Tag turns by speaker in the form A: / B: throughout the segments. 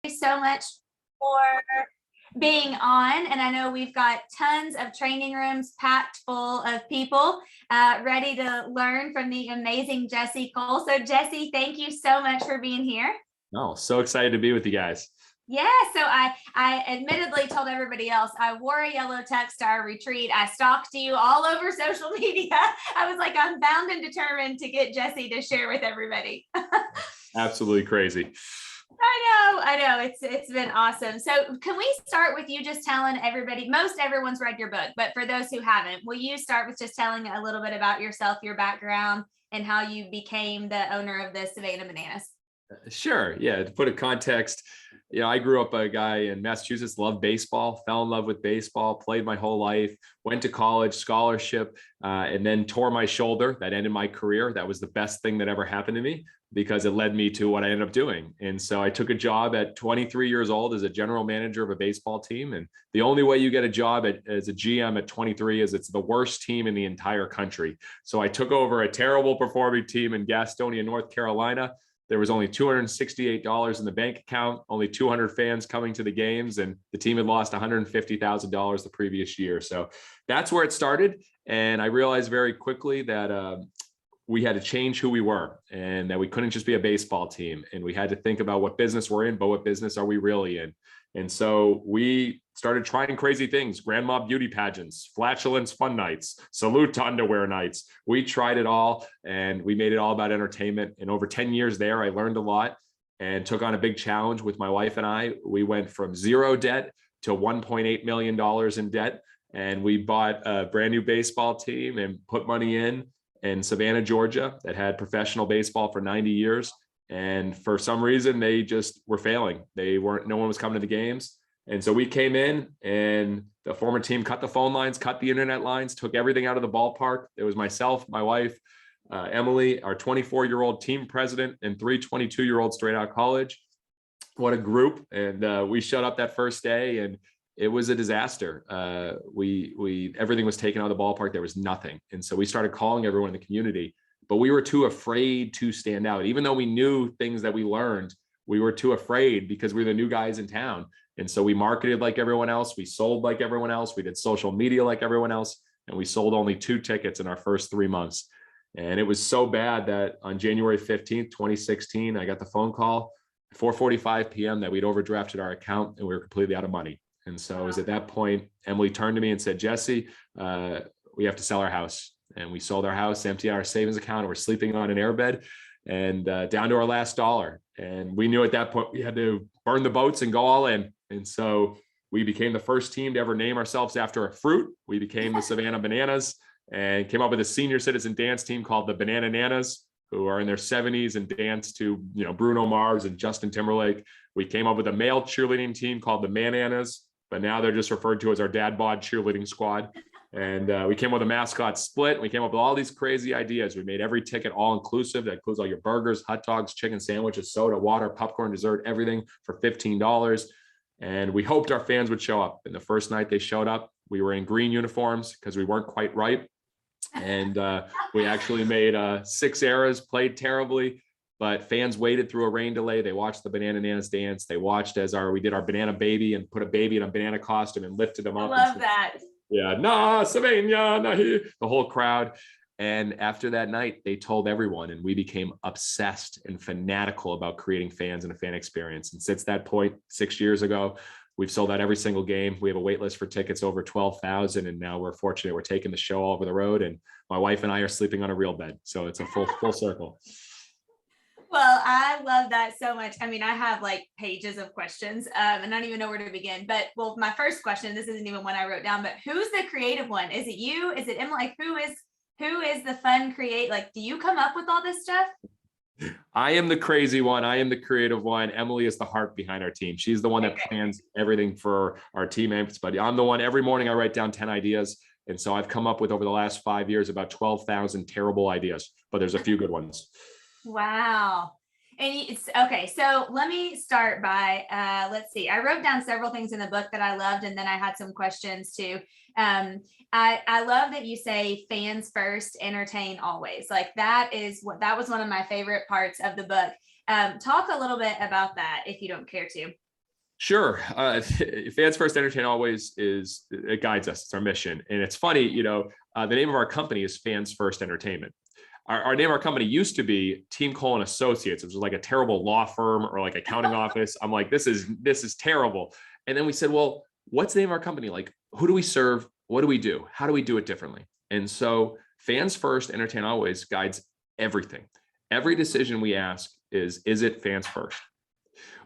A: you so much for being on. And I know we've got tons of training rooms packed full of people ready to learn from the amazing Jesse Cole. So Jesse, thank you so much for being here.
B: Oh, so excited to be with you guys.
A: Yeah, so I admittedly told everybody else I wore a yellow tux to our retreat. I stalked you all over social media. I was like, I'm bound and determined to get Jesse to share with everybody.
B: Absolutely crazy.
A: I know. It's been awesome. So can we start with you just telling everybody, most everyone's read your book, but for those who haven't, will you start with just telling a little bit about yourself, your background, and how you became the owner of the Savannah Bananas?
B: Sure. Yeah. To put a context, I grew up a guy in Massachusetts, loved baseball, fell in love with baseball, played my whole life, went to college, scholarship, and then tore my shoulder. That ended my career. That was the best thing that ever happened to me because it led me to what I ended up doing. And so I took a job at 23 years old as a general manager of a baseball team. And the only way you get a job as a GM at 23 is it's the worst team in the entire country. So I took over a terrible performing team in Gastonia, North Carolina. There was only $268 in the bank account, only 200 fans coming to the games, and the team had lost $150,000 the previous year. So that's where it started. And I realized very quickly that we had to change who we were and that we couldn't just be a baseball team. And we had to think about what business we're in, but what business are we really in? And so we started trying crazy things, grandma beauty pageants, flatulence fun nights, salute to underwear nights. We tried it all and we made it all about entertainment. And over 10 years there, I learned a lot and took on a big challenge with my wife and I. We went from zero debt to $1.8 million in debt. And we bought a brand new baseball team and put money in Savannah, Georgia, that had professional baseball for 90 years. And for some reason, they just were failing. No one was coming to the games. And so we came in and the former team cut the phone lines, cut the internet lines, took everything out of the ballpark. It was myself, my wife, Emily, our 24-year-old team president, and 3 22-year-olds straight out of college. What a group. And we showed up that first day and it was a disaster. Everything was taken out of the ballpark. There was nothing. And so we started calling everyone in the community, but we were too afraid to stand out. Even though we knew things that we learned, we were too afraid because we were the new guys in town. And so we marketed like everyone else. We sold like everyone else. We did social media like everyone else. And we sold only 2 tickets in our first 3 months. And it was so bad that on January 15th, 2016, I got the phone call at 4:45 p.m. that we'd overdrafted our account and we were completely out of money. And so it was at that point, Emily turned to me and said, Jesse, we have to sell our house. And we sold our house, emptied our savings account, and we're sleeping on an airbed and down to our last dollar. And we knew at that point we had to burn the boats and go all in. And so we became the first team to ever name ourselves after a fruit. We became the Savannah Bananas and came up with a senior citizen dance team called the Banana Nanas, who are in their 70s and dance to Bruno Mars and Justin Timberlake. We came up with a male cheerleading team called the Mananas, but now they're just referred to as our dad bod cheerleading squad. And we came up with a mascot split. We came up with all these crazy ideas. We made every ticket all inclusive. That includes all your burgers, hot dogs, chicken sandwiches, soda, water, popcorn, dessert, everything for $15. And we hoped our fans would show up. And the first night they showed up, we were in green uniforms because we weren't quite ripe. And we actually made 6 errors, played terribly, but fans waited through a rain delay. They watched the Banana Nanas dance. They watched as we did our banana baby and put a baby in a banana costume and lifted them up.
A: I love that.
B: Yeah, nah, Savannah, nah, the whole crowd. And after that night, they told everyone, and we became obsessed and fanatical about creating fans and a fan experience. And since that point, 6 years ago, we've sold out every single game. We have a wait list for tickets over 12,000. And now we're fortunate we're taking the show all over the road. And my wife and I are sleeping on a real bed. So it's a full circle.
A: Well, I love that so much. I mean, I have like pages of questions and I don't even know where to begin. But well, my first question, this isn't even one I wrote down, but who's the creative one? Is it you? Is it Emily? Like, who is the fun Like, do you come up with all this stuff?
B: I am the crazy one. I am the creative one. Emily is the heart behind our team. She's the one that plans everything for our teammates. But I'm the one, every morning I write down 10 ideas. And so I've come up with over the last 5 years about 12,000 terrible ideas, but there's a few good ones. Wow.
A: And it's okay. So let me start by, let's see. I wrote down several things in the book that I loved, and then I had some questions too. I love that you say fans first, entertain always. Like that was one of my favorite parts of the book. Talk a little bit about that if you don't care to.
B: Sure. Fans first, entertain always it guides us. It's our mission. And it's funny, the name of our company is Fans First Entertainment. Our name of our company used to be Team Cole & Associates, which was like a terrible law firm or like accounting office. I'm like, this is terrible. And then we said, well, what's the name of our company? Like, who do we serve? What do we do? How do we do it differently? And so Fans First, Entertain Always guides everything. Every decision we ask is it fans first?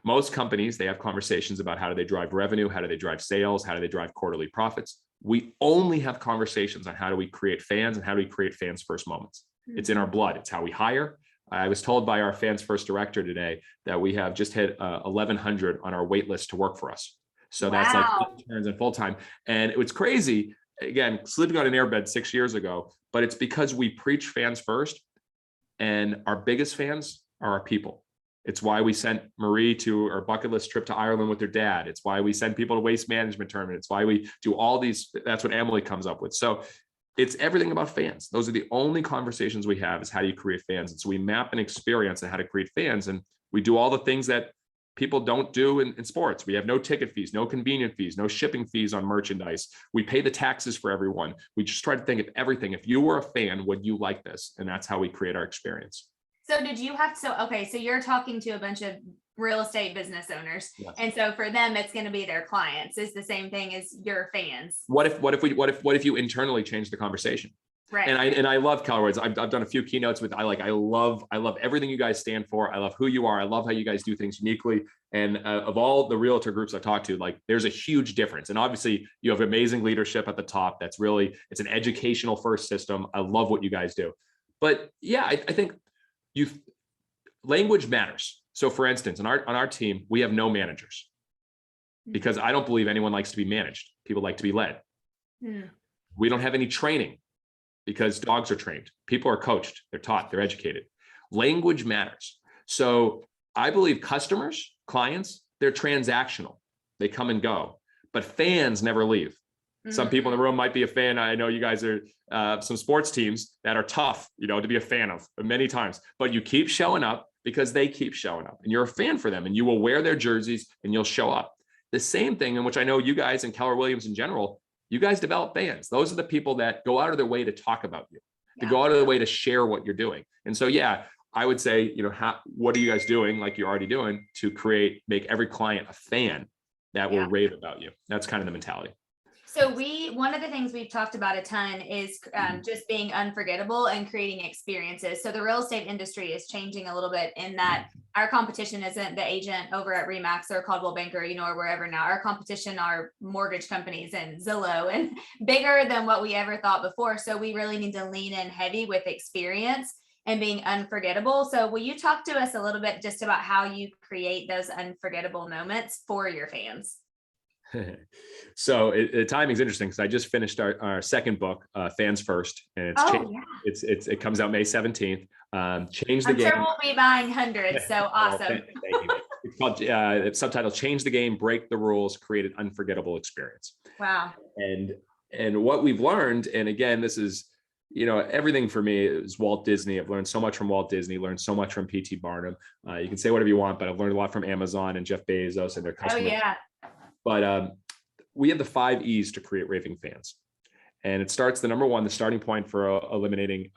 B: Most companies, they have conversations about how do they drive revenue, how do they drive sales, how do they drive quarterly profits. We only have conversations on how do we create fans and how do we create fans first moments. It's in our blood. It's how we hire. I was told by our fans first director today that we have just hit 1,100 on our wait list to work for us. So that's like interns and full time. And it was crazy. Again, sleeping on an airbed 6 years ago, but it's because we preach fans first, and our biggest fans are our people. It's why we sent Marie to our bucket list trip to Ireland with her dad. It's why we send people to waste management tournament. It's why we do all these. That's what Emily comes up with. So it's everything about fans. Those are the only conversations we have is how do you create fans? And so we map an experience on how to create fans. And we do all the things that people don't do in sports. We have no ticket fees, no convenient fees, no shipping fees on merchandise. We pay the taxes for everyone. We just try to think of everything. If you were a fan, would you like this? And that's how we create our experience.
A: So did you have to, so you're talking to a bunch of real estate business owners. Yes. And so for them, it's going to be their clients. It's the same thing as your fans. What
B: if you internally change the conversation?
A: Right.
B: And I love Keller Williams. I've done a few keynotes with, I love everything you guys stand for. I love who you are. I love how you guys do things uniquely. And of all the realtor groups I've talked to, like there's a huge difference. And obviously you have amazing leadership at the top. That's really, it's an educational first system. I love what you guys do. But yeah, I think language matters. So for instance, on our team, we have no managers because I don't believe anyone likes to be managed. People like to be led. We don't have any training because dogs are trained. People are coached. They're taught. They're educated. Language matters. So I believe customers, clients, they're transactional. They come and go, but fans never leave. Some people in the room might be a fan. I know you guys are some sports teams that are tough, to be a fan of many times, but you keep showing up because they keep showing up and you're a fan for them and you will wear their jerseys and you'll show up. The same thing in which I know you guys and Keller Williams in general, you guys develop fans. Those are the people that go out of their way to talk about you, to go out of their way to share what you're doing. And so, yeah, I would say, what are you guys doing like you're already doing to make every client a fan that will rave about you? That's kind of the mentality.
A: So one of the things we've talked about a ton is just being unforgettable and creating experiences. So the real estate industry is changing a little bit in that our competition isn't the agent over at Remax or Coldwell Banker, or wherever now. Our competition are mortgage companies and Zillow and bigger than what we ever thought before. So we really need to lean in heavy with experience and being unforgettable. So will you talk to us a little bit just about how you create those unforgettable moments for your fans?
B: So the timing's interesting because I just finished our second book, Fans First, and it comes out May 17th. Change the game.
A: I'm sure we'll be buying hundreds. So awesome.
B: Thank you. It's called it's subtitled "Change the Game, Break the Rules, Create an Unforgettable Experience."
A: Wow.
B: And what we've learned, and again, this is everything for me is Walt Disney. I've learned so much from Walt Disney. Learned so much from P.T. Barnum. You can say whatever you want, but I've learned a lot from Amazon and Jeff Bezos and their customers.
A: Oh yeah.
B: But we have the 5 E's to create raving fans. And it starts, the number one, the starting point for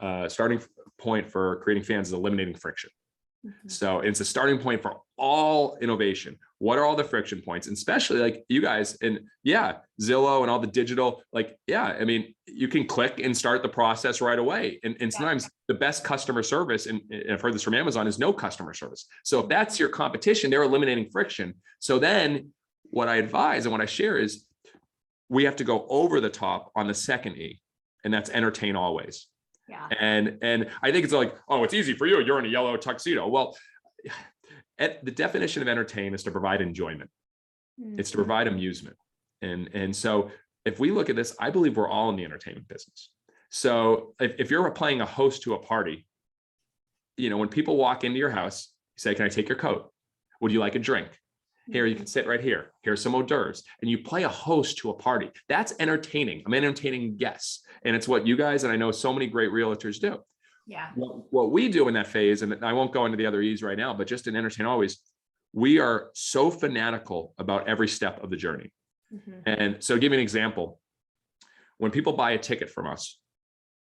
B: creating fans is eliminating friction. So it's a starting point for all innovation. What are all the friction points? And especially like you guys and Zillow and all the digital, you can click and start the process right away. And sometimes the best customer service, and I've heard this from Amazon, is no customer service. So if that's your competition, they're eliminating friction. So then what I advise and what I share is we have to go over the top on the second E, and that's entertain always. Yeah. And I think it's like, oh, it's easy for you. You're in a yellow tuxedo. Well, the definition of entertain is to provide enjoyment. It's to provide amusement. And so if we look at this, I believe we're all in the entertainment business. So if you're playing a host to a party, when people walk into your house, you say, can I take your coat? Would you like a drink? Here, you can sit right here. Here's some hors d'oeuvres. And you play a host to a party. That's entertaining. I'm entertaining guests. And it's what you guys, and I know so many great realtors do. Yeah. What we do in that phase, and I won't go into the other E's right now, but just in entertain always, we are so fanatical about every step of the journey. And so, give you an example. When people buy a ticket from us,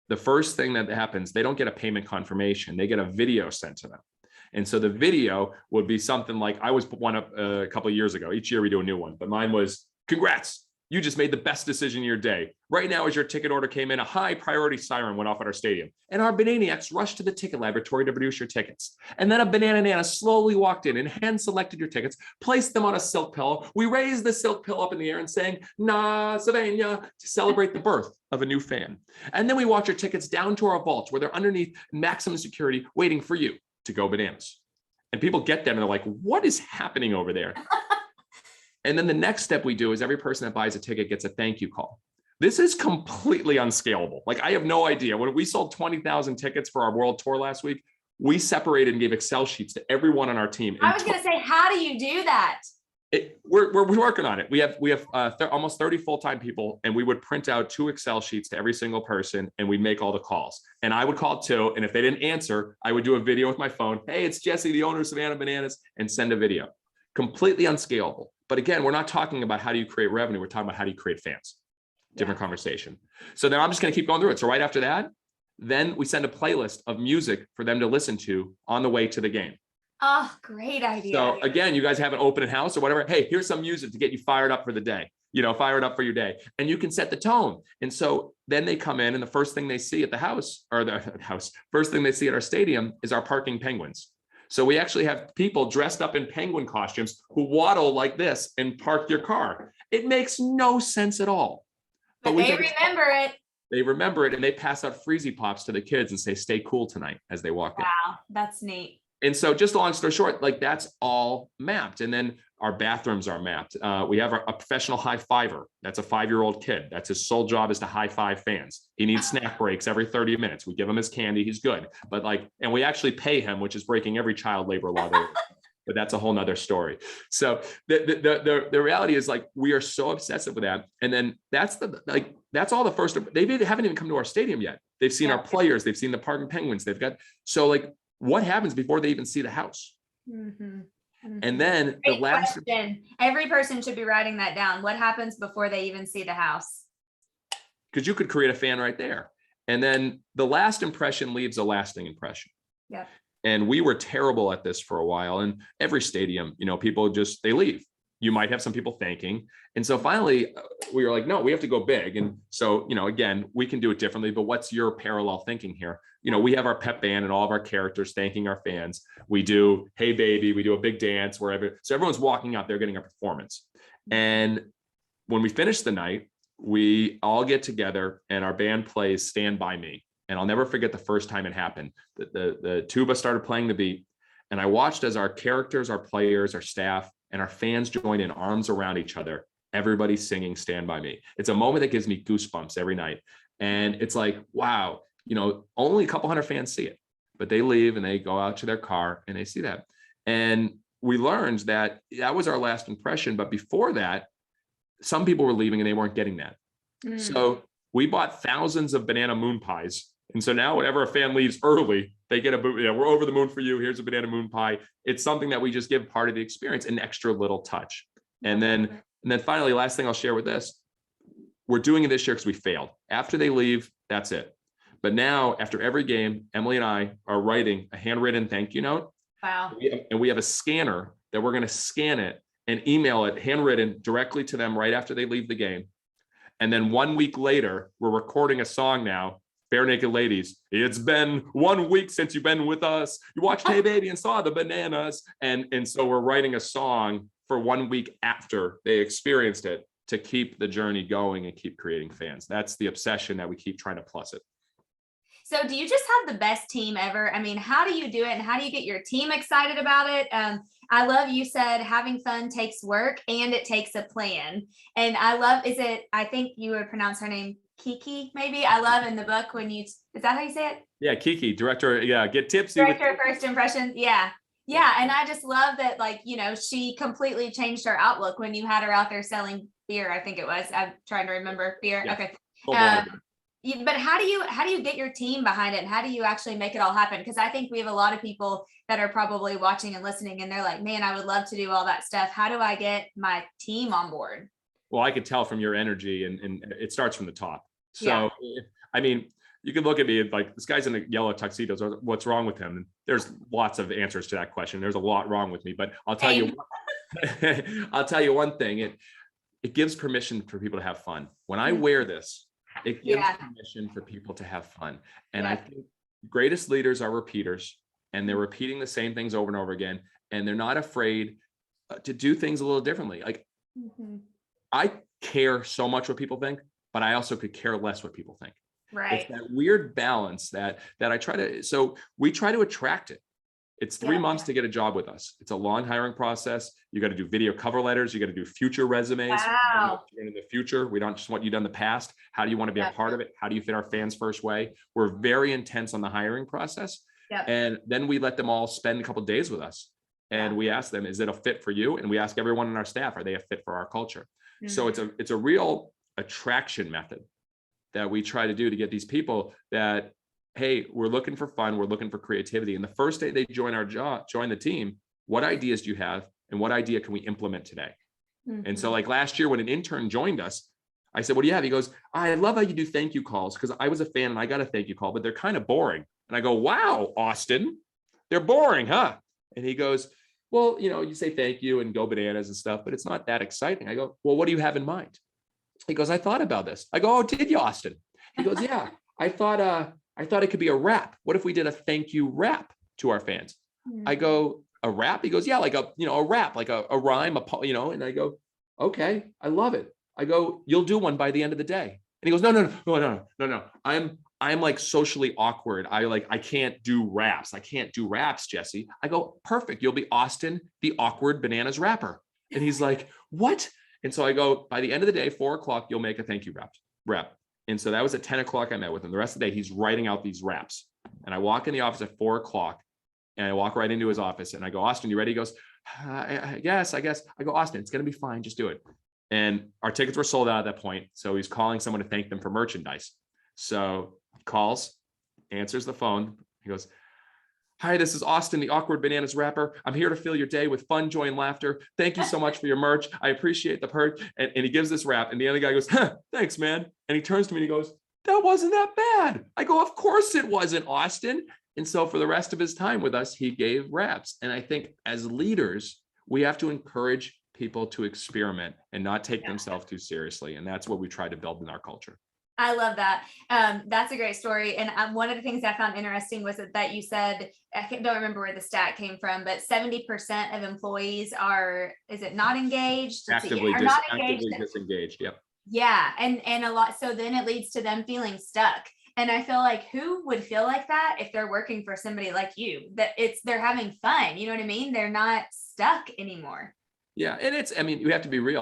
B: the first thing that happens, they don't get a payment confirmation. They get a video sent to them. And so the video would be something like, I was put one up a couple of years ago. Each year we do a new one, but mine was, congrats, you just made the best decision of your day. Right now, as your ticket order came in, a high priority siren went off at our stadium. And our Bananiacs rushed to the ticket laboratory to produce your tickets. And then a banana nana slowly walked in and hand selected your tickets, placed them on a silk pillow. We raised the silk pillow up in the air and sang, Na Savannah, to celebrate the birth of a new fan. And then we walked your tickets down to our vaults where they're underneath maximum security, waiting for you to go bananas. And people get them and they're like, what is happening over there? And then the next step we do is every person that buys a ticket gets a thank you call. This is completely unscalable. Like, I have no idea. When we sold 20,000 tickets for our world tour last week, we separated and gave Excel sheets to everyone on our team.
A: I was going to say, how do you do that?
B: We're working on it. We have almost 30 full-time people, and we would print out 2 Excel sheets to every single person, and we'd make all the calls. And I would call 2, and if they didn't answer, I would do a video with my phone. Hey, it's Jesse, the owner of Savannah Bananas, and send a video. Completely unscalable. But again, we're not talking about how do you create revenue. We're talking about how do you create fans. Different conversation. So then I'm just going to keep going through it. So right after that, then we send a playlist of music for them to listen to on the way to the game.
A: Oh, great idea.
B: So again, you guys have an open house or whatever. Hey, here's some music to get you fired up for the day, fired up for your day. And you can set the tone. And so then they come in and the first thing they see at the house first thing they see at our stadium is our parking penguins. So we actually have people dressed up in penguin costumes who waddle like this and park your car. It makes no sense at all.
A: But they remember it.
B: They remember it and they pass out Freezy Pops to the kids and say, stay cool tonight as they walk in.
A: Wow, that's neat.
B: And so just long story short, like that's all mapped. And then our bathrooms are mapped. We have a professional high fiver. That's a 5-year-old kid. That's his sole job is to high five fans. He needs snack breaks every 30 minutes. We give him his candy. He's good. But and we actually pay him, which is breaking every child labor law there. But that's a whole nother story. So the reality is like, we are so obsessive with that. And then that's all the first, they haven't even come to our stadium yet. They've seen our players. They've seen the parking penguins. So like, what happens before they even see the house? And then
A: Great question. Every person should be writing that down. What happens before they even see the house?
B: Because you could create a fan right there. And then the last impression leaves a lasting impression.
A: Yeah.
B: And we were terrible at this for a while. And every stadium, people they leave. You might have some people thanking. And so finally we were like, no, we have to go big. And so, again, we can do it differently, but what's your parallel thinking here? We have our pep band and all of our characters thanking our fans. We do, hey baby, we do a big dance wherever. So everyone's walking out there getting a performance. And when we finish the night, we all get together and our band plays Stand By Me. And I'll never forget the first time it happened. The tuba started playing the beat. And I watched as our characters, our players, our staff, and our fans join in, arms around each other. Everybody singing Stand By Me. It's a moment that gives me goosebumps every night. And it's like, wow, only a couple hundred fans see it, but they leave and they go out to their car and they see that. And we learned that was our last impression. But before that, some people were leaving and they weren't getting that. So we bought thousands of banana moon pies. And so now whenever a fan leaves early, they get we're over the moon for you. Here's a banana moon pie. It's something that we just give part of the experience, an extra little touch. And then finally, last thing I'll share with this, we're doing it this year because we failed. After they leave, that's it. But now after every game, Emily and I are writing a handwritten thank you note.
A: Wow.
B: And we have a scanner that we're going to scan it and email it handwritten directly to them right after they leave the game. And then 1 week later, we're recording a song now, Bare Naked Ladies. It's been 1 week since you've been with us. You watched Hey Baby and saw the bananas. And so we're writing a song for 1 week after they experienced it to keep the journey going and keep creating fans. That's the obsession that we keep trying to plus it.
A: So do you just have the best team ever? I mean, how do you do it and how do you get your team excited about it? I love you said having fun takes work and it takes a plan. And I love, I think you would pronounce her name Kiki, maybe. I love in the book is that how you say it?
B: Yeah, Kiki, director. Yeah, get tipsy.
A: Director of First Impressions. Yeah. Yeah. And I just love that, she completely changed her outlook when you had her out there selling beer. I think it was. I'm trying to remember beer.
B: Yeah.
A: Okay. But how do you get your team behind it, and how do you actually make it all happen? Because I think we have a lot of people that are probably watching and listening, and they're like, man, I would love to do all that stuff. How do I get my team on board?
B: Well, I could tell from your energy, and it starts from the top.
A: Yeah.
B: So, I mean, you can look at me like, this guy's in a yellow tuxedo. What's wrong with him? And there's lots of answers to that question. There's a lot wrong with me, but I'll tell you, I'll tell you one thing. It gives permission for people to have fun. When I wear this, it gives permission for people to have fun. And I think greatest leaders are repeaters, and they're repeating the same things over and over again. And they're not afraid to do things a little differently. Like, I care so much what people think, but I also could care less what people think.
A: Right.
B: It's that weird balance that I try to, so we try to attract it. It's 3 months to get a job with us. It's a long hiring process. You got to do video cover letters. You got to do future resumes.
A: Wow.
B: In the future, we don't just want you done in the past. How do you want to be a part of it? How do you fit our fans first way? We're very intense on the hiring process. And then we let them all spend a couple of days with us. And we ask them, is it a fit for you? And we ask everyone on our staff, are they a fit for our culture? So it's a real attraction method that we try to do to get these people that, hey, we're looking for fun, we're looking for creativity. And the first day they join the team, what ideas do you have, and what idea can we implement today? And so, like last year when an intern joined us, I said, what do you have? He goes, I love how you do thank you calls, because I was a fan and I got a thank you call, but they're kind of boring. And I go, wow, Austin, they're boring, huh? And he goes, well, you say thank you and go bananas and stuff, but it's not that exciting. I go, well, what do you have in mind? He goes, I thought about this. I go, oh, did you, Austin? He goes, yeah, I thought it could be a rap. What if we did a thank you rap to our fans? I go, a rap? He goes, yeah, like a rap, like a rhyme, and I go, okay, I love it. I go, you'll do one by the end of the day. And he goes, no. I'm like socially awkward. I can't do raps. I can't do raps, Jesse. I go, perfect. You'll be Austin, the awkward bananas rapper. And he's like, what? And so I go, by the end of the day, 4:00, you'll make a thank you rap. And so that was at 10:00. I met with him. The rest of the day, he's writing out these raps. And I walk in the office at 4:00, and I walk right into his office, and I go, Austin, you ready? He goes, I guess. I go, Austin, it's going to be fine. Just do it. And our tickets were sold out at that point. So he's calling someone to thank them for merchandise. So he calls, answers the phone. He goes, hi, this is Austin, the awkward bananas rapper. I'm here to fill your day with fun, joy, and laughter. Thank you so much for your merch. I appreciate the perk. And he gives this rap. And the other guy goes, thanks, man. And he turns to me and he goes, that wasn't that bad. I go, of course it wasn't, Austin. And so for the rest of his time with us, he gave raps. And I think as leaders, we have to encourage people to experiment and not take themselves too seriously. And that's what we try to build in our culture.
A: I love that. That's a great story. And one of the things I found interesting was that you said, don't remember where the stat came from, but 70% of employees is it not engaged?
B: Actively disengaged. Yep.
A: Yeah. And a lot. So then it leads to them feeling stuck. And I feel like who would feel like that if they're working for somebody like you, that they're having fun. You know what I mean? They're not stuck anymore.
B: Yeah. And you have to be real.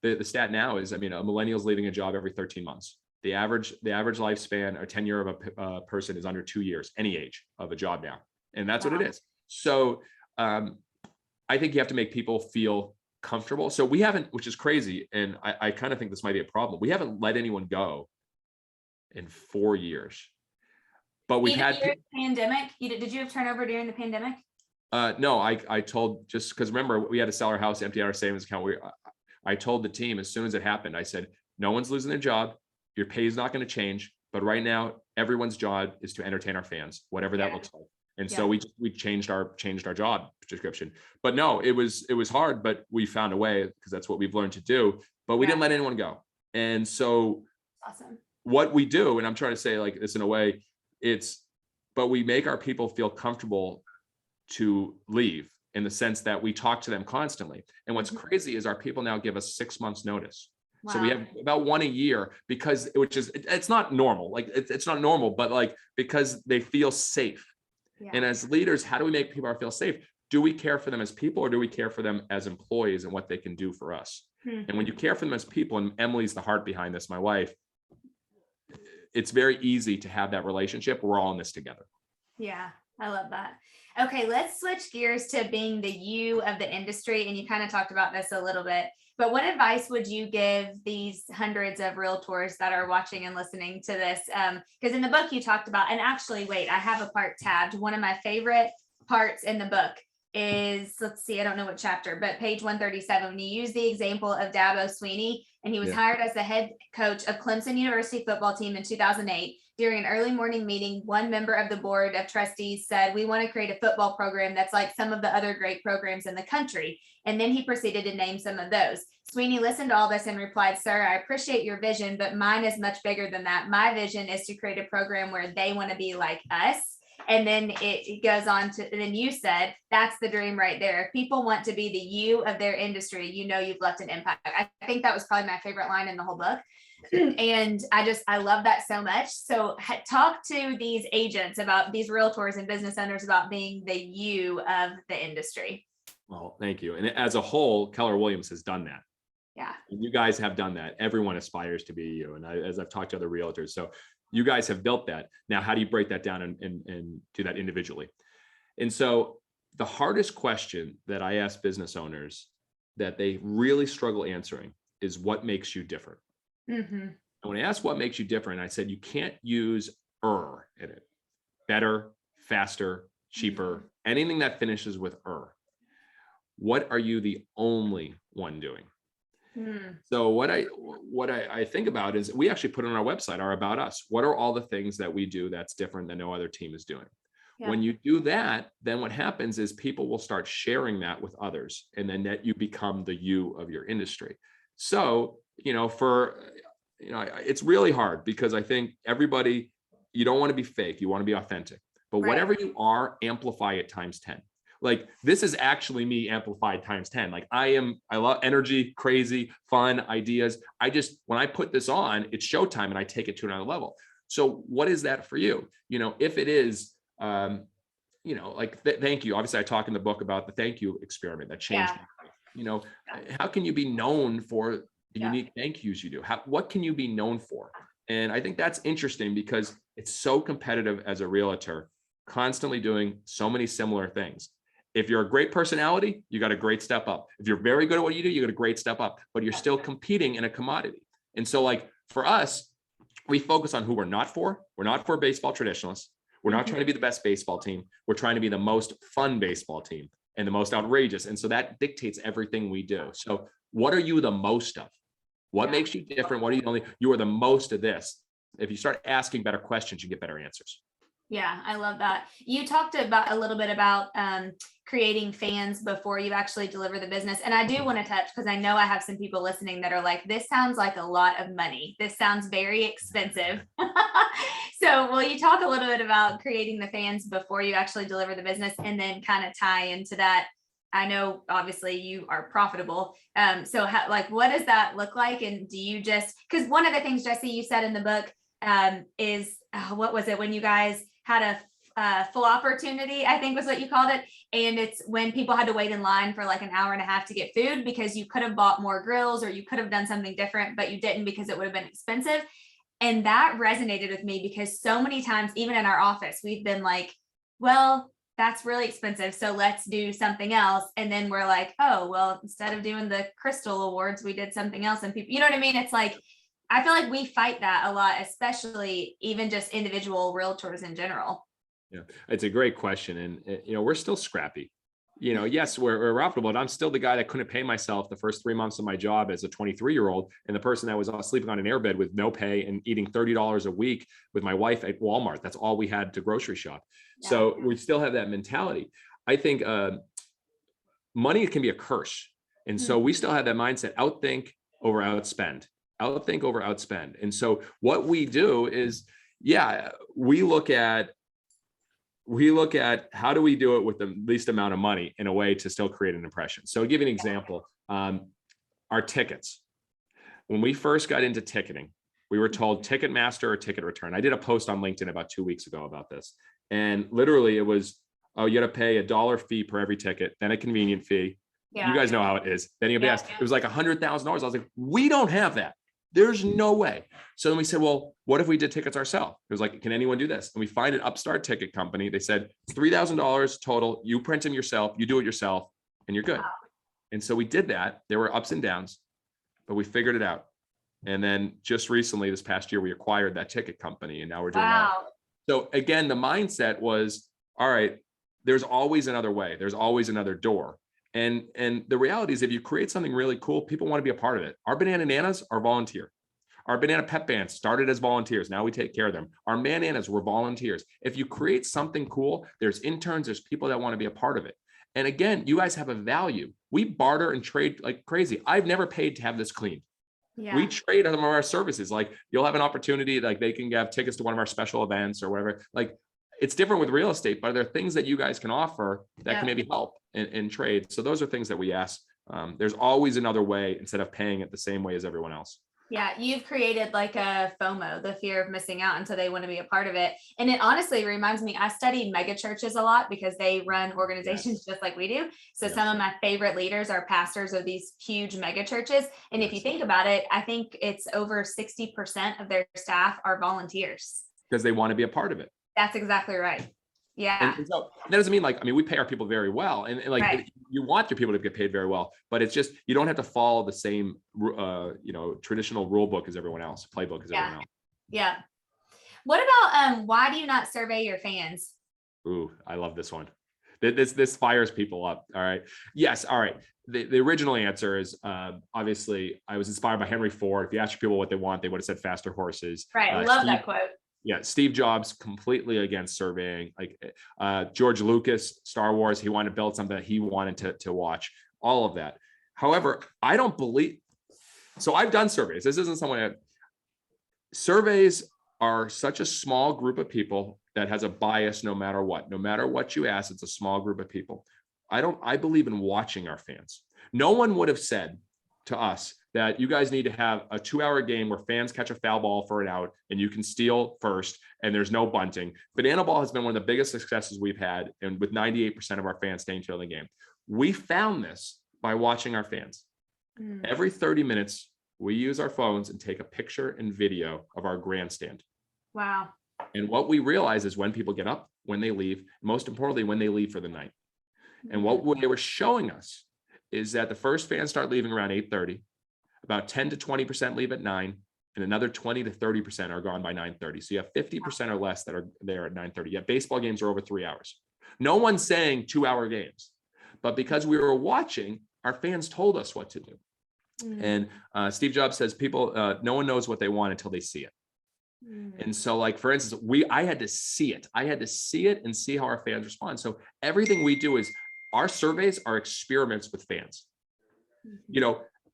B: The stat now is, a millennial's leaving a job every 13 months. The average lifespan or tenure of a person is under 2 years, any age of a job now. And that's what it is. So I think you have to make people feel comfortable. So we haven't, which is crazy. And I kind of think this might be a problem. We haven't let anyone go in 4 years, but we've had
A: pandemic. Did you have turnover during the pandemic?
B: No, I told, just because remember we had to sell our house, empty out our savings account. I told the team as soon as it happened, I said, no one's losing their job. Your pay is not going to change, but right now everyone's job is to entertain our fans, whatever that looks like. And so we changed our job description. But no, it was hard, but we found a way because that's what we've learned to do. But we didn't let anyone go. And so
A: awesome.
B: What we do, and I'm trying to say like this in a way, but we make our people feel comfortable to leave in the sense that we talk to them constantly. And what's crazy is our people now give us 6 months notice. Wow. So we have about 1 a year because it's not normal. Like it's not normal, but like, because they feel safe. Yeah. And as leaders, how do we make people feel safe? Do we care for them as people, or do we care for them as employees and what they can do for us? Mm-hmm. And when you care for them as people, and Emily's the heart behind this, my wife, it's very easy to have that relationship. We're all in this together.
A: Yeah. I love that. Okay, let's switch gears to being the you of the industry. And you kind of talked about this a little bit, but what advice would you give these hundreds of realtors that are watching and listening to this? Because in the book you talked about, and actually, wait, I have a part tabbed. One of my favorite parts in the book is, let's see, I don't know what chapter, but page 137, when you use the example of Dabo Sweeney, and he was hired as the head coach of Clemson University football team in 2008. During an early morning meeting, one member of the board of trustees said, "We want to create a football program that's like some of the other great programs in the country." And then he proceeded to name some of those. Sweeney listened to all this and replied, "Sir, I appreciate your vision, but mine is much bigger than that. My vision is to create a program where they want to be like us." And then it goes on to, and then you said, that's the dream right there. If people want to be the you of their industry, you know, you've left an impact. I think that was probably my favorite line in the whole book. And I love that so much. So talk to these agents about, these realtors and business owners, about being the you of the industry.
B: Well, thank you. And as a whole, Keller Williams has done that.
A: Yeah.
B: You guys have done that. Everyone aspires to be you. And as I've talked to other realtors, so you guys have built that. Now, how do you break that down and do that individually? And so the hardest question that I ask business owners that they really struggle answering is, what makes you different? Mm-hmm. And when I asked what makes you different, I said, you can't use in it. Better, faster, cheaper, anything that finishes with What are you the only one doing? So what I think about is, we actually put on our website, our About Us. What are all the things that we do that's different than no other team is doing? Yeah. When you do that, then what happens is people will start sharing that with others, and then that you become the you of your industry. So, it's really hard, because I think everybody, you don't want to be fake, you want to be authentic, but whatever you are, amplify it times 10. Like, this is actually me amplified times 10. Like, I love energy, crazy, fun, ideas. When I put this on, it's showtime, and I take it to another level. So what is that for you? If it is, thank you. Obviously I talk in the book about the thank you experiment that changed my life. How can you be known for the unique thank yous you do? What can you be known for? And I think that's interesting, because it's so competitive as a realtor, constantly doing so many similar things. If you're a great personality, you got a great step up. If you're very good at what you do, you got a great step up, but you're still competing in a commodity. And so, like, for us, we focus on who we're not for. We're not for baseball traditionalists. We're not trying to be the best baseball team. We're trying to be the most fun baseball team and the most outrageous. And so that dictates everything we do. So what are you the most of? What makes you different? What are you are the most of this. If you start asking better questions, you get better answers.
A: Yeah, I love that. You talked about a little bit about creating fans before you actually deliver the business. And I do want to touch, because I know I have some people listening that are like, this sounds like a lot of money. This sounds very expensive. So will you talk a little bit about creating the fans before you actually deliver the business, and then kind of tie into that? I know obviously you are profitable. So what does that look like? And do you because one of the things, Jesse, you said in the book is, what was it, when you guys had a full opportunity, I think was what you called it. And it's when people had to wait in line for like an hour and a half to get food, because you could have bought more grills, or you could have done something different, but you didn't, because it would have been expensive. And that resonated with me, because so many times, even in our office, we've been like, well, that's really expensive, so let's do something else. And then we're like, oh, well, instead of doing the Crystal Awards, we did something else. And people, you know what I mean? It's like, I feel like we fight that a lot, especially even just individual realtors in general.
B: Yeah, it's a great question. And, we're still scrappy. Yes, we're profitable, but I'm still the guy that couldn't pay myself the first 3 months of my job as a 23-year-old, and the person that was sleeping on an airbed with no pay and eating $30 a week with my wife at Walmart. That's all we had to grocery shop. Yeah. So we still have that mentality. I think money can be a curse. And so we still have that mindset: outthink over outspend. Outthink over outspend. And so what we do is, we look at how do we do it with the least amount of money in a way to still create an impression. So to give you an example, our tickets. When we first got into ticketing, we were told Ticketmaster or ticket return. I did a post on LinkedIn about 2 weeks ago about this. And literally it was, oh, you got to pay $1 fee per every ticket, then a convenient fee. Yeah. You guys know how it is. Then you it was like $100,000. I was like, we don't have that. There's no way. So then we said, well, what if we did tickets ourselves? It was like, can anyone do this? And we find an upstart ticket company. They said it's $3,000 total. You print them yourself, you do it yourself, and you're good.
A: Wow.
B: And so we did that. There were ups and downs, but we figured it out. And then just recently, this past year, we acquired that ticket company, and now we're doing
A: Wow.
B: So again, the mindset was, all right, there's always another way. There's always another door. And the reality is, if you create something really cool, people want to be a part of it. Our Banana Nanas are volunteer. Our Banana Pep Bands started as volunteers. Now we take care of them. Our Mananas were volunteers. If you create something cool, there's interns, there's people that want to be a part of it. And again, you guys have a value. We barter and trade like crazy. I've never paid to have this cleaned.
A: Yeah.
B: We trade some of our services. Like you'll have an opportunity, like they can have tickets to one of our special events or whatever. Like it's different with real estate, but there are things that you guys can offer that can maybe help in trade. So those are things that we ask. There's always another way instead of paying it the same way as everyone else.
A: Yeah, you've created like a FOMO, the fear of missing out, and so they want to be a part of it. And it honestly reminds me, I studied mega churches a lot because they run organizations just like we do. So some of my favorite leaders are pastors of these huge mega churches. And if you think about it, I think it's over 60% of their staff are volunteers.
B: Because they want to be a part of it.
A: That's exactly right. Yeah.
B: And so that doesn't mean like, I mean, we pay our people very well, and like you want your people to get paid very well, but it's just, you don't have to follow the same, traditional rule book as everyone else, playbook as everyone else.
A: Yeah. What about, why do you not survey your fans?
B: Ooh, I love this one. This fires people up. All right. Yes. All right. The original answer is, obviously I was inspired by Henry Ford. If you ask people what they want, they would have said faster horses.
A: Right. I love that quote.
B: Yeah, Steve Jobs completely against surveying. Like George Lucas, Star Wars, he wanted to build something that he wanted to watch. All of that. However, I don't believe. So I've done surveys. This isn't someone. Surveys are such a small group of people that has a bias no matter what. No matter what you ask, it's a small group of people. I believe in watching our fans. No one would have said to us that you guys need to have a 2-hour game where fans catch a foul ball for an out and you can steal first and there's no bunting. Banana ball has been one of the biggest successes we've had, and with 98% of our fans staying till the game. We found this by watching our fans. Every 30 minutes, we use our phones and take a picture and video of our grandstand.
A: Wow.
B: And what we realize is when people get up, when they leave, most importantly, when they leave for the night. And what they were showing us is that the first fans start leaving around 8:30. About 10 to 20% leave at 9, and another 20 to 30% are gone by 9:30. So you have 50% or less that are there at 9:30. Yet baseball games are over 3 hours. No one's saying 2-hour games, but because we were watching, our fans told us what to do. And Steve Jobs says no one knows what they want until they see it. And so, like, for instance, I had to see it. I had to see it and see how our fans respond. So everything we do is, our surveys are experiments with fans.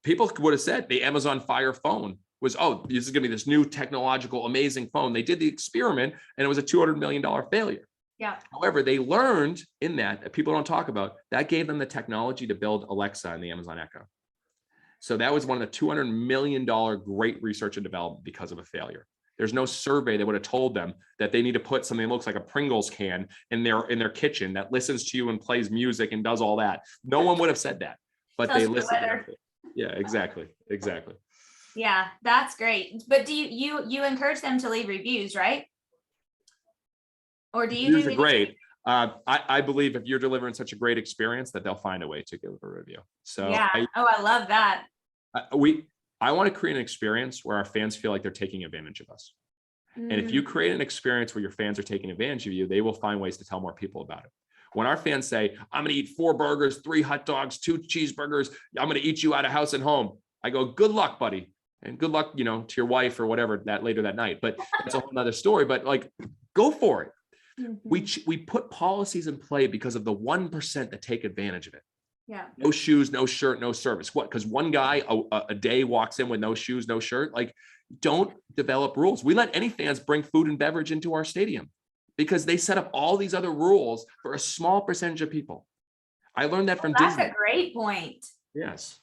B: People would have said the Amazon Fire phone was, oh, this is going to be this new technological, amazing phone. They did the experiment and it was a $200 million failure.
A: Yeah.
B: However, they learned in that people don't talk about, that gave them the technology to build Alexa and the Amazon Echo. So that was one of the $200 million great research and development because of a failure. There's no survey that would have told them that they need to put something that looks like a Pringles can in their kitchen that listens to you and plays music and does all that. No one would have said that, but they listened. Yeah, exactly. Yeah,
A: that's great. But do you encourage them to leave reviews, right? Or do you?
B: Reviews are great. I believe if you're delivering such a great experience that they'll find a way to give a review. So
A: yeah. I love that.
B: I want to create an experience where our fans feel like they're taking advantage of us. And if you create an experience where your fans are taking advantage of you, they will find ways to tell more people about it. When our fans say, I'm going to eat 4 burgers, 3 hot dogs, 2 cheeseburgers, I'm going to eat you out of house and home, I go, good luck, buddy. And good luck, to your wife or whatever that later that night. But that's a whole nother story. But like, go for it. We put policies in play because of the 1% that take advantage of it.
A: Yeah.
B: No shoes, no shirt, no service. What? Because one guy a day walks in with no shoes, no shirt. Like, don't develop rules. We let any fans bring food and beverage into our stadium because they set up all these other rules for a small percentage of people. I learned that from Disney.
A: That's a great point.
B: Yes.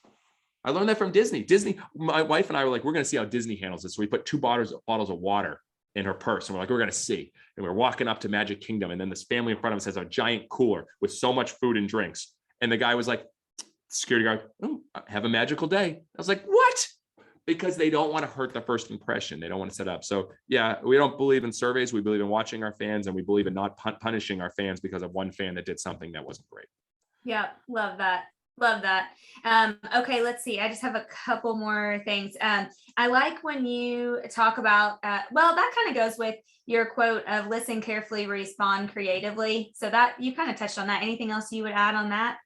B: I learned that from Disney. My wife and I were like, we're going to see how Disney handles this. So we put 2 bottles of water in her purse. And we're like, we're going to see. And we're walking up to Magic Kingdom. And then this family in front of us has a giant cooler with so much food and drinks. And the guy was like, security guard, have a magical day. I was like, what? because they don't want to hurt the first impression. They don't want to set up. So yeah, we don't believe in surveys. We believe in watching our fans, and we believe in not punishing our fans because of one fan that did something that wasn't great.
A: Yeah, love that. Love that. Okay, let's see. I just have a couple more things. I like when you talk about, well, that kind of goes with your quote of listen carefully, respond creatively. So that you kind of touched on that. Anything else you would add on that?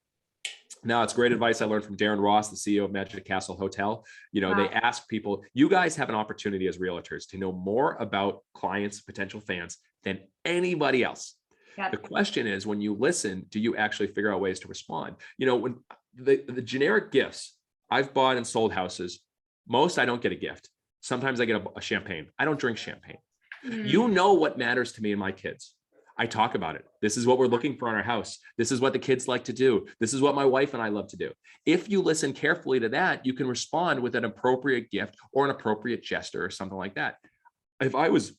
B: No, it's great advice I learned from Darren Ross, the CEO of Magic Castle Hotel.
A: Wow.
B: They ask people, you guys have an opportunity as realtors to know more about clients, potential fans than anybody else.
A: Yep.
B: The question is, when you listen, do you actually figure out ways to respond? When the generic gifts, I've bought and sold houses. Most I don't get a gift. Sometimes I get a champagne. I don't drink champagne. You know what matters to me and my kids. I talk about it. This is what we're looking for in our house. This is what the kids like to do. This is what my wife and I love to do. If you listen carefully to that, you can respond with an appropriate gift or an appropriate gesture or something like that. If I was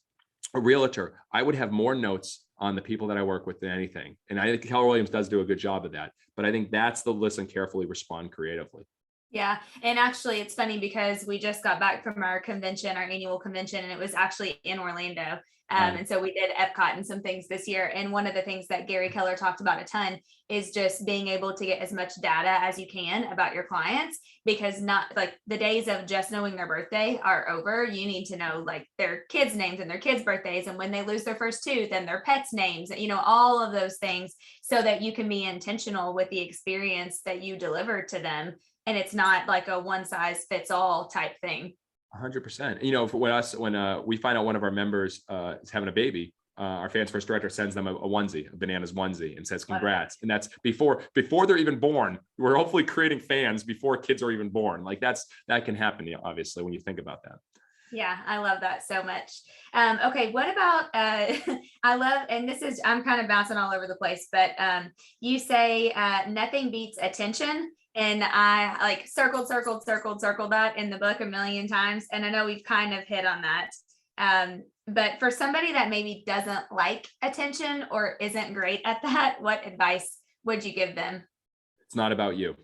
B: a realtor, I would have more notes on the people that I work with than anything. And I think Keller Williams does do a good job of that. But I think that's the listen carefully, respond creatively.
A: Yeah. And actually, it's funny because we just got back from our convention, our annual convention, and it was actually in Orlando. And so we did Epcot and some things this year. And one of the things that Gary Keller talked about a ton is just being able to get as much data as you can about your clients, because not like the days of just knowing their birthday are over. You need to know like their kids' names and their kids' birthdays, and when they lose their first tooth and their pets' names, all of those things, so that you can be intentional with the experience that you deliver to them. And it's not like a one size fits all type thing.
B: 100%. When we find out one of our members is having a baby, our fans first director sends them a onesie, a Bananas onesie, and says congrats. And that's before they're even born. We're hopefully creating fans before kids are even born. Like that can happen, obviously, when you think about that.
A: Yeah, I love that so much. Okay, what about, I love, and I'm kind of bouncing all over the place, but you say nothing beats attention. And I like circled that in the book a million times. And I know we've kind of hit on that. But for somebody that maybe doesn't like attention or isn't great at that, what advice would you give them?
B: It's not about you.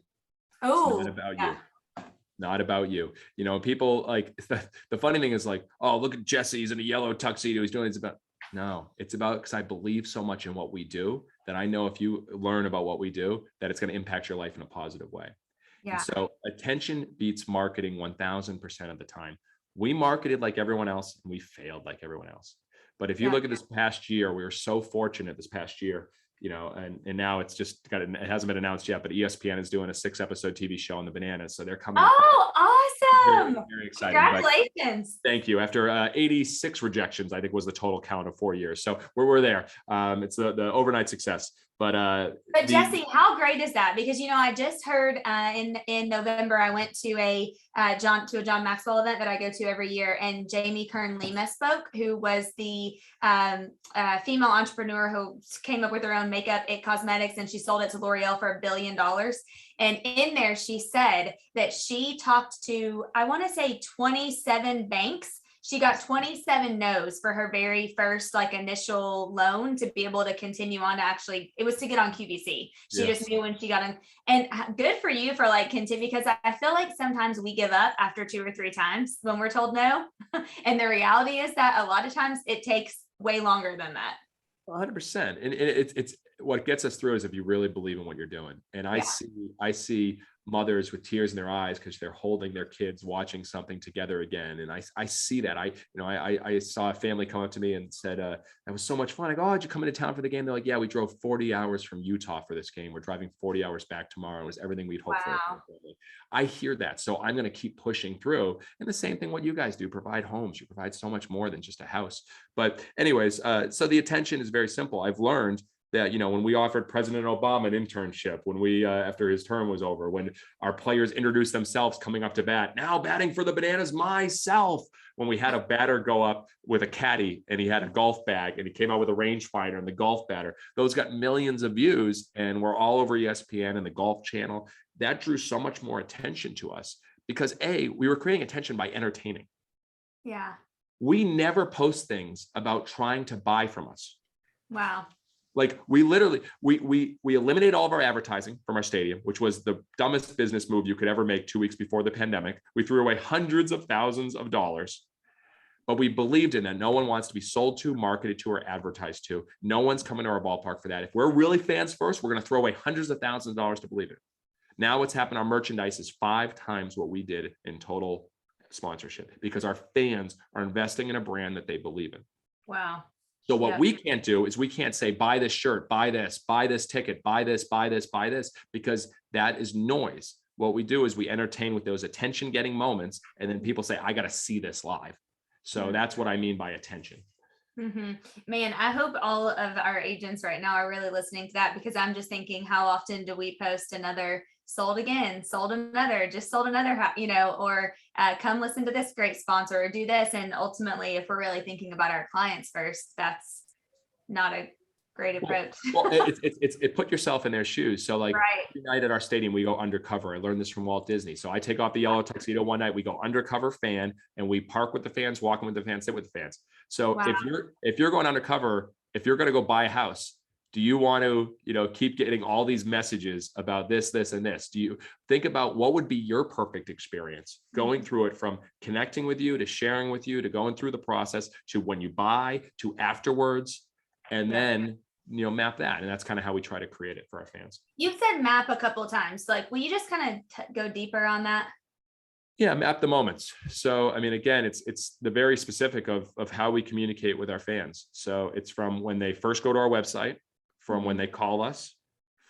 A: Oh,
B: it's not about you. Not about you. People like the funny thing is like, oh, look at Jesse, he's in a yellow tuxedo. He's doing it's about. No, it's about, because I believe so much in what we do that I know if you learn about what we do, that it's going to impact your life in a positive way. Yeah. And so attention beats marketing 1000% of the time. We marketed like everyone else and we failed like everyone else. But if you look at this past year, we were so fortunate this past year, and now it's just it hasn't been announced yet, but ESPN is doing a 6-episode TV show on the Bananas. So they're coming.
A: Oh, awesome.
B: Very, very exciting.
A: Congratulations.
B: Thank you. After 86 rejections, I think was the total count of 4 years. So we're there. It's the overnight success. But
A: Jesse, how great is that? Because I just heard in November I went to a John Maxwell event that I go to every year, and Jamie Kern-Lima spoke, who was the female entrepreneur who came up with her own makeup, It Cosmetics, and she sold it to L'Oreal for $1 billion. And in there, she said that she talked to, I want to say 27 banks. She got 27 no's for her very first initial loan to be able to continue on to it was to get on QVC. She just knew when she got in, and good for you for continue, because I feel like sometimes we give up after 2 or 3 times when we're told no. And the reality is that a lot of times it takes way longer than that.
B: 100%. And it's what gets us through is if you really believe in what you're doing. And I see mothers with tears in their eyes because they're holding their kids watching something together again. And I see that. I saw a family come up to me and said, that was so much fun. I go, oh, did you come into town for the game? They're like, yeah, we drove 40 hours from Utah for this game. We're driving 40 hours back tomorrow. It was everything we'd hoped for. I hear that. So I'm going to keep pushing through. And the same thing what you guys do, provide homes. You provide so much more than just a house. But anyways, so the attention is very simple. I've learned that, when we offered President Obama an internship, when we, after his term was over, when our players introduced themselves coming up to bat, now batting for the Bananas myself, when we had a batter go up with a caddy and he had a golf bag and he came out with a rangefinder and the golf batter, those got millions of views and we're all over ESPN and the Golf Channel. That drew so much more attention to us because we were creating attention by entertaining.
A: Yeah.
B: We never post things about trying to buy from us.
A: Wow.
B: Like we literally, we eliminated all of our advertising from our stadium, which was the dumbest business move you could ever make 2 weeks before the pandemic. We threw away hundreds of thousands of dollars, but we believed in that. No one wants to be sold to, marketed to, or advertised to. No one's coming to our ballpark for that. If we're really fans first, we're going to throw away hundreds of thousands of dollars to believe it. Now what's happened, our merchandise is 5 times what we did in total sponsorship because our fans are investing in a brand that they believe in.
A: Wow.
B: So what we can't do is we can't say, buy this shirt, buy this ticket, buy this, because that is noise. What we do is we entertain with those attention getting moments. And then people say, I got to see this live. So that's what I mean by attention.
A: Mm-hmm. Man, I hope all of our agents right now are really listening to that, because I'm just thinking, how often do we post another sold again, sold another, just sold another, or come listen to this great sponsor or do this. And ultimately, if we're really thinking about our clients first, that's not a great approach.
B: Well, it put yourself in their shoes. So like every night at our stadium, we go undercover. I learned this from Walt Disney. So I take off the yellow tuxedo one night, we go undercover fan, and we park with the fans, walk with the fans, sit with the fans. So if you're going undercover, if you're going to go buy a house, do you want to, keep getting all these messages about this, this, and this? Do you think about what would be your perfect experience going through it, from connecting with you to sharing with you to going through the process to when you buy to afterwards, and then map that. And that's kind of how we try to create it for our fans.
A: You've said map a couple of times. Like, will you just kind of go deeper on that?
B: Yeah, map the moments. So, I mean, again, it's the very specific of how we communicate with our fans. So it's from when they first go to our website, from when they call us,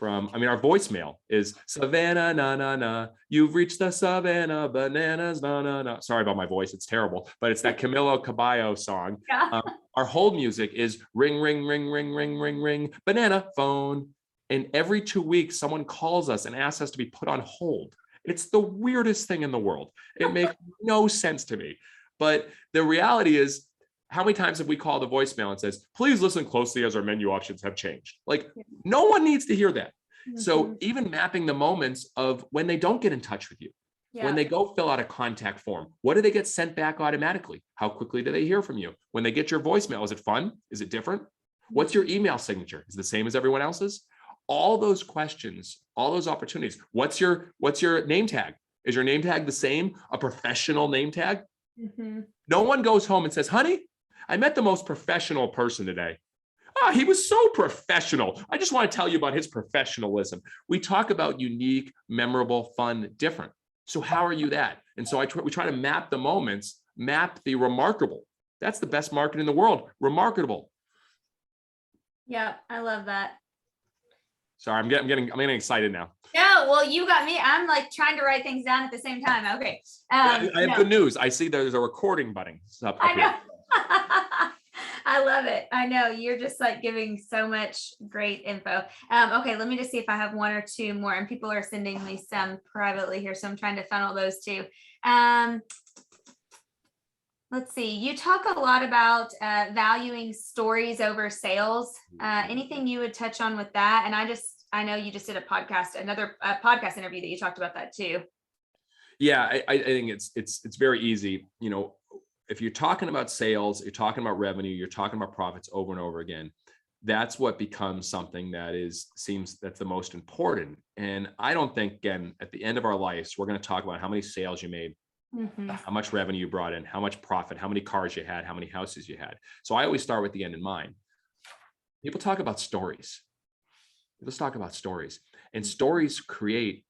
B: our voicemail is Savannah, na, na, na, you've reached the Savannah Bananas, na, na, na. Sorry about my voice. It's terrible, but it's that Camilo Cabello song.
A: Yeah.
B: Our hold music is ring, ring, ring, ring, ring, ring, ring, banana phone. And every 2 weeks, someone calls us and asks us to be put on hold. It's the weirdest thing in the world. It makes no sense to me. But the reality is, how many times have we called the voicemail and says, please listen closely as our menu options have changed? Like, no one needs to hear that. So even mapping the moments of when they don't get in touch with you, when they go fill out a contact form, what do they get sent back automatically? How quickly do they hear from you? When they get your voicemail, is it fun? Is it different? What's your email signature? Is it the same as everyone else's? All those questions, all those opportunities. What's your name tag? Is your name tag the same? A professional name tag? No one goes home and says, honey, I met the most professional person today. He was so professional. I just want to tell you about his professionalism. We talk about unique, memorable, fun, different. So how are you that? And so we try to map the moments, map the remarkable. That's the best market in the world. Remarkable.
A: Yeah, I love that.
B: Sorry, I'm getting excited now.
A: No, well, you got me. I'm like trying to write things down at the same time. Okay.
B: I have good news. I see there's a recording button up
A: I know.
B: here.
A: I love it. I know you're just like giving so much great info. Okay, let me just see if I have one or two more, and people are sending me some privately here, so I'm trying to funnel those too. Let's see. You talk a lot about valuing stories over sales. Anything you would touch on with that? And I know you just did a podcast interview that you talked about that too.
B: Yeah, I think it's very easy. If you're talking about sales, you're talking about revenue, you're talking about profits over and over again, that's what becomes something that's the most important. And I don't think, again, at the end of our lives, we're going to talk about how many sales you made, how much revenue you brought in, how much profit, how many cars you had, how many houses you had. So I always start with the end in mind. People talk about stories. Let's talk about stories. And stories create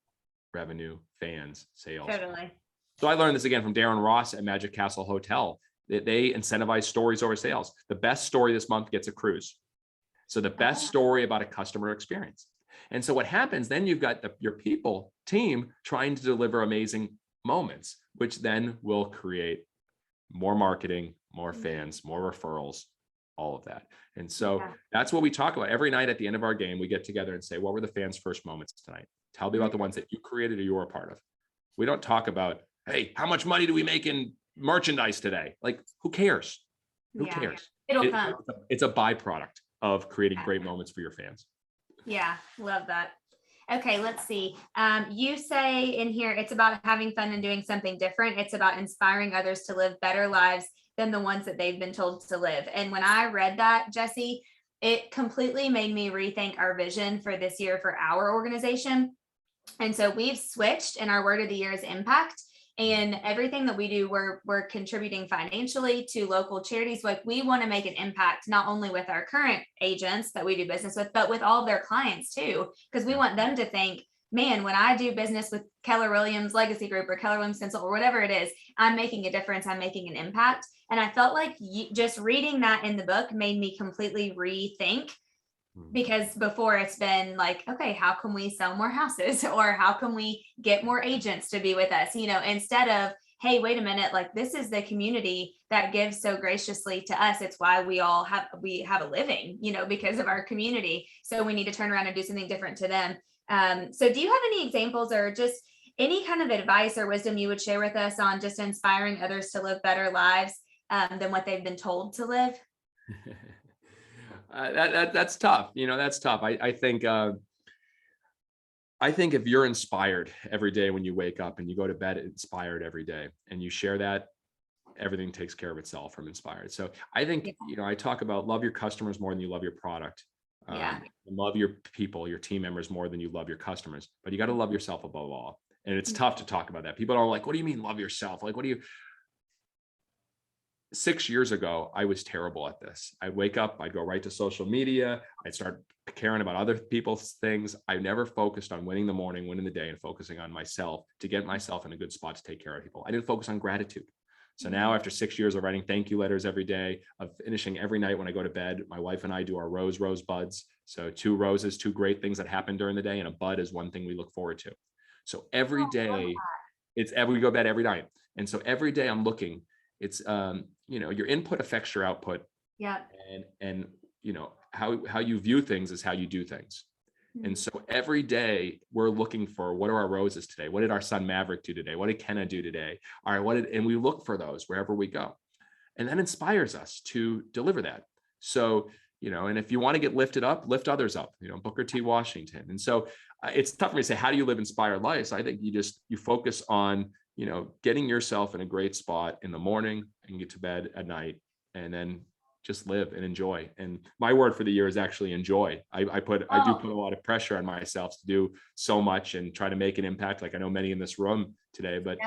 B: revenue, fans, sales.
A: Totally.
B: So I learned this again from Darren Ross at Magic Castle Hotel. They incentivize stories over sales. The best story this month gets a cruise. So the best story about a customer experience. And so what happens, then you've got your people team trying to deliver amazing moments, which then will create more marketing, more fans, more referrals, all of that. And so that's what we talk about. Every night at the end of our game, we get together and say, what were the fans' first moments tonight? Tell me about the ones that you created or you were a part of. We don't talk about, hey, how much money do we make in merchandise today? Like, who cares? Who cares?
A: It'll come.
B: It's a byproduct of creating great moments for your fans.
A: Yeah, love that. Okay, let's see. You say in here, it's about having fun and doing something different. It's about inspiring others to live better lives than the ones that they've been told to live. And when I read that, Jesse, it completely made me rethink our vision for this year for our organization. And so we've switched, and our word of the year is impact. And everything that we do, we're contributing financially to local charities. Like, we want to make an impact not only with our current agents that we do business with, but with all of their clients too, because we want them to think, man, when I do business with Keller Williams Legacy Group or Keller Williams Consult or whatever it is, I'm making a difference. I'm making an impact. And I felt like just reading that in the book made me completely rethink, because before it's been like, okay, how can we sell more houses, or how can we get more agents to be with us, instead of, hey, wait a minute, like, this is the community that gives so graciously to us. It's why we have a living, because of our community. So we need to turn around and do something different to them. So do you have any examples or just any kind of advice or wisdom you would share with us on just inspiring others to live better lives than what they've been told to live?
B: That's tough. That's tough. I think if you're inspired every day when you wake up and you go to bed inspired every day and you share that, everything takes care of itself from inspired. So I think, I talk about love your customers more than you love your product. Love your people, your team members more than you love your customers, but you got to love yourself above all. And it's tough to talk about that. People are like, what do you mean love yourself? Like, 6 years ago, I was terrible at this. I'd wake up, I'd go right to social media. I'd start caring about other people's things. I never focused on winning the morning, winning the day, and focusing on myself to get myself in a good spot to take care of people. I didn't focus on gratitude. So now, after 6 years of writing thank you letters every day, of finishing every night when I go to bed, my wife and I do our rose buds. So 2 roses, 2 great things that happen during the day, and a bud is one thing we look forward to. So every day, we go to bed every night. And so every day I'm looking, it's, your input affects your output.
A: Yeah.
B: And how you view things is how you do things. And so every day we're looking for, what are our roses today? What did our son Maverick do today? What did Kenna do today? All right, and we look for those wherever we go. And that inspires us to deliver that. So, and if you want to get lifted up, lift others up, Booker T. Washington. And so it's tough for me to say, how do you live inspired lives? I think you focus on, getting yourself in a great spot in the morning and get to bed at night, and then just live and enjoy. And my word for the year is actually enjoy. I do put a lot of pressure on myself to do so much and try to make an impact, like I know many in this room today, but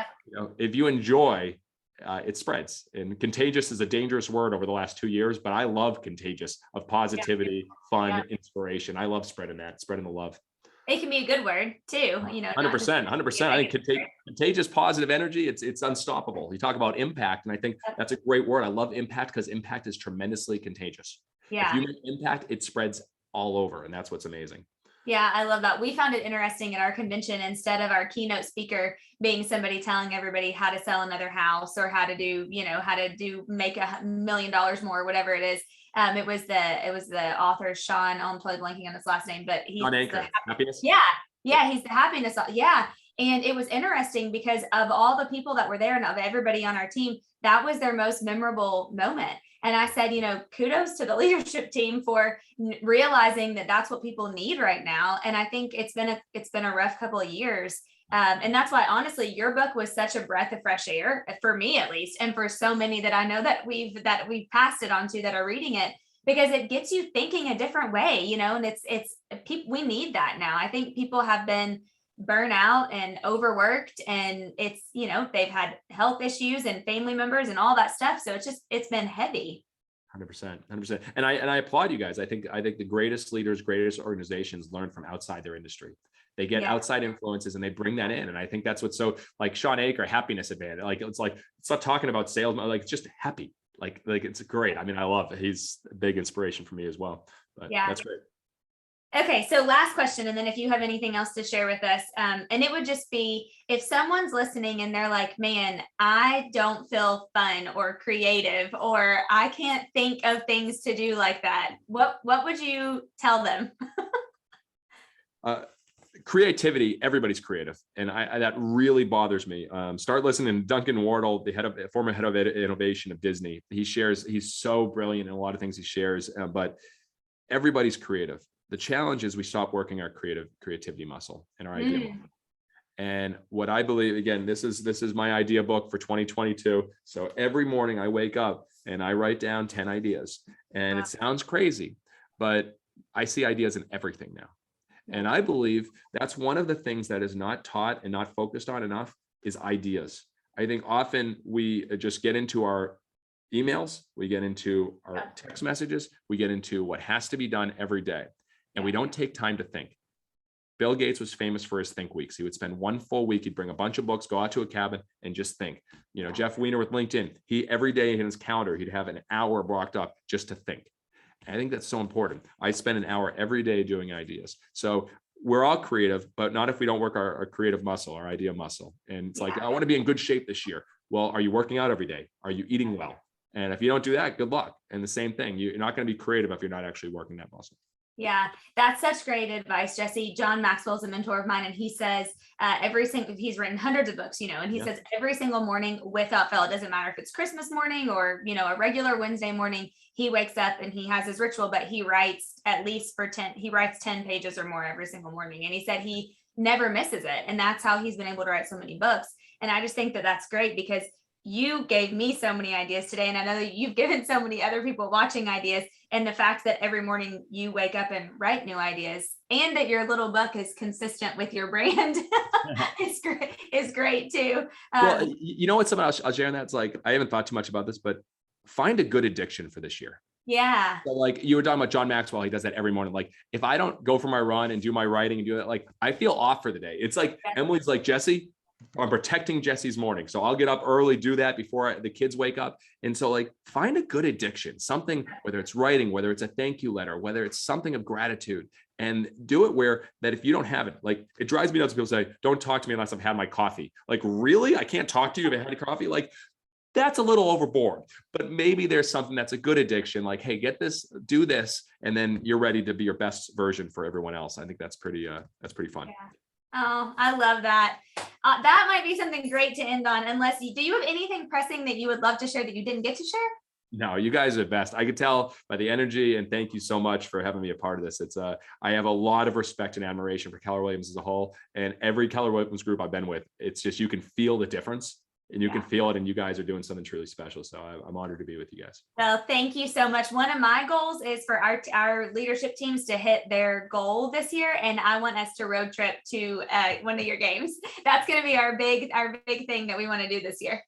B: if you enjoy, it spreads. And contagious is a dangerous word over the last 2 years, but I love contagious, of positivity, fun, inspiration. I love spreading the love.
A: It can be a good word too,
B: 100%. I think contagious positive energy, it's unstoppable. You talk about impact, and I think that's a great word. I love impact because impact is tremendously contagious.
A: Yeah.
B: If you make impact, it spreads all over, and that's what's amazing.
A: Yeah, I love that. We found it interesting at our convention, instead of our keynote speaker being somebody telling everybody how to sell another house or how to do, make $1 million more, whatever it is. It was the author, Sean, I'm totally blanking on his last name, but he's
B: happiness.
A: Yeah, he's the happiness. Yeah. And it was interesting because of all the people that were there and of everybody on our team, that was their most memorable moment. And I said, kudos to the leadership team for realizing that that's what people need right now. And I think it's been a rough couple of years. And that's why, honestly, your book was such a breath of fresh air, for me at least, and for so many that I know that we've passed it on to that are reading it, because it gets you thinking a different way, and it's we need that now. I think people have been burnt out and overworked, and it's, they've had health issues and family members and all that stuff. So it's been heavy.
B: 100%. And I applaud you guys. I think the greatest leaders, greatest organizations learn from outside their industry. They get outside influences and they bring that in. And I think that's what's so, like Sean Aker, happiness advantage. It's not talking about sales, like just happy. Like it's great. I mean, I love it. He's a big inspiration for me as well. But that's great.
A: Okay, so last question, and then if you have anything else to share with us, and it would just be, if someone's listening and they're like, man, I don't feel fun or creative, or I can't think of things to do like that, what would you tell them?
B: Creativity, everybody's creative. And I that really bothers me. Start listening to Duncan Wardle, the former head of innovation of Disney. He's so brilliant in a lot of things he shares, but everybody's creative. The challenge is we stop working our creativity muscle and our idea muscle. And what I believe, again, this is my idea book for 2022. So every morning I wake up and I write down 10 ideas, and it sounds crazy, but I see ideas in everything now. And I believe that's one of the things that is not taught and not focused on enough is ideas. I think often we just get into our emails, we get into our text messages, we get into what has to be done every day, and we don't take time to think. Bill Gates was famous for his think weeks. He would spend one full week, he'd bring a bunch of books, go out to a cabin and just think. You know, Jeff Weiner with LinkedIn, he every day in his calendar, he'd have an hour blocked up just to think. I think that's so important. I spend an hour every day doing ideas. So we're all creative, but not if we don't work our creative muscle, our idea muscle. And it's like, I want to be in good shape this year. Well, are you working out every day? Are you eating well? And if you don't do that, good luck. And the same thing, you're not going to be creative if you're not actually working that muscle.
A: Yeah, that's such great advice, Jesse. John Maxwell's a mentor of mine, and he says he's written hundreds of books, and he says every single morning without fail, it doesn't matter if it's Christmas morning or, a regular Wednesday morning, he wakes up and he has his ritual, but he writes he writes 10 pages or more every single morning. And he said he never misses it. And that's how he's been able to write so many books. And I just think that that's great because you gave me so many ideas today. And I know that you've given so many other people watching ideas. And the fact that every morning you wake up and write new ideas and that your little book is consistent with your brand is great too.
B: Well, you know what, someone else I'll share on that. It's like, I haven't thought too much about this, but find a good addiction for this year.
A: Yeah.
B: So like you were talking about John Maxwell, he does that every morning. Like if I don't go for my run and do my writing and do that, like I feel off for the day. It's like Emily's like, Jesse, I'm protecting Jesse's morning. So I'll get up early, do that before the kids wake up. And so like find a good addiction, something, whether it's writing, whether it's a thank you letter, whether it's something of gratitude, and do it where that if you don't have it, like it drives me nuts when people say, don't talk to me unless I've had my coffee. Like, really? I can't talk to you if I had coffee? Like that's a little overboard, but maybe there's something that's a good addiction. Like, hey, get this, do this, and then you're ready to be your best version for everyone else. I think that's pretty fun.
A: Yeah. Oh, I love that. That might be something great to end on, unless do you have anything pressing that you would love to share that you didn't get to share?
B: No, you guys are the best. I could tell by the energy, and thank you so much for having me a part of this. It's I have a lot of respect and admiration for Keller Williams as a whole, and every Keller Williams group I've been with, it's just, you can feel the difference. And you can feel it, and you guys are doing something truly special. So I'm honored to be with you guys.
A: Well, thank you so much. One of my goals is for our leadership teams to hit their goal this year, and I want us to road trip to one of your games. That's going to be our big thing that we want to do this year.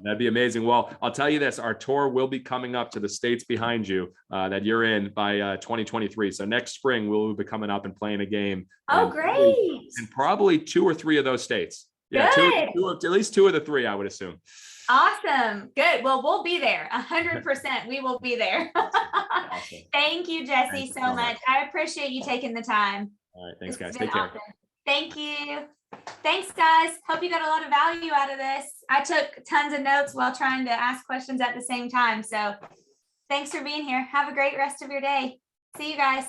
B: That'd be amazing. Well, I'll tell you this: our tour will be coming up to the states behind you that you're in by 2023. So next spring we'll be coming up and playing a game.
A: Oh, great!
B: Probably 2 or 3 of those states. Yeah, at least 2 of the 3, I would assume.
A: Awesome. Good. Well, we'll be there. 100%. We will be there. Awesome. Thank you, Jesse, so much. I appreciate you taking the time.
B: All right. Thanks, guys. Take care.
A: Awesome. Thank you. Thanks, guys. Hope you got a lot of value out of this. I took tons of notes while trying to ask questions at the same time. So thanks for being here. Have a great rest of your day. See you guys.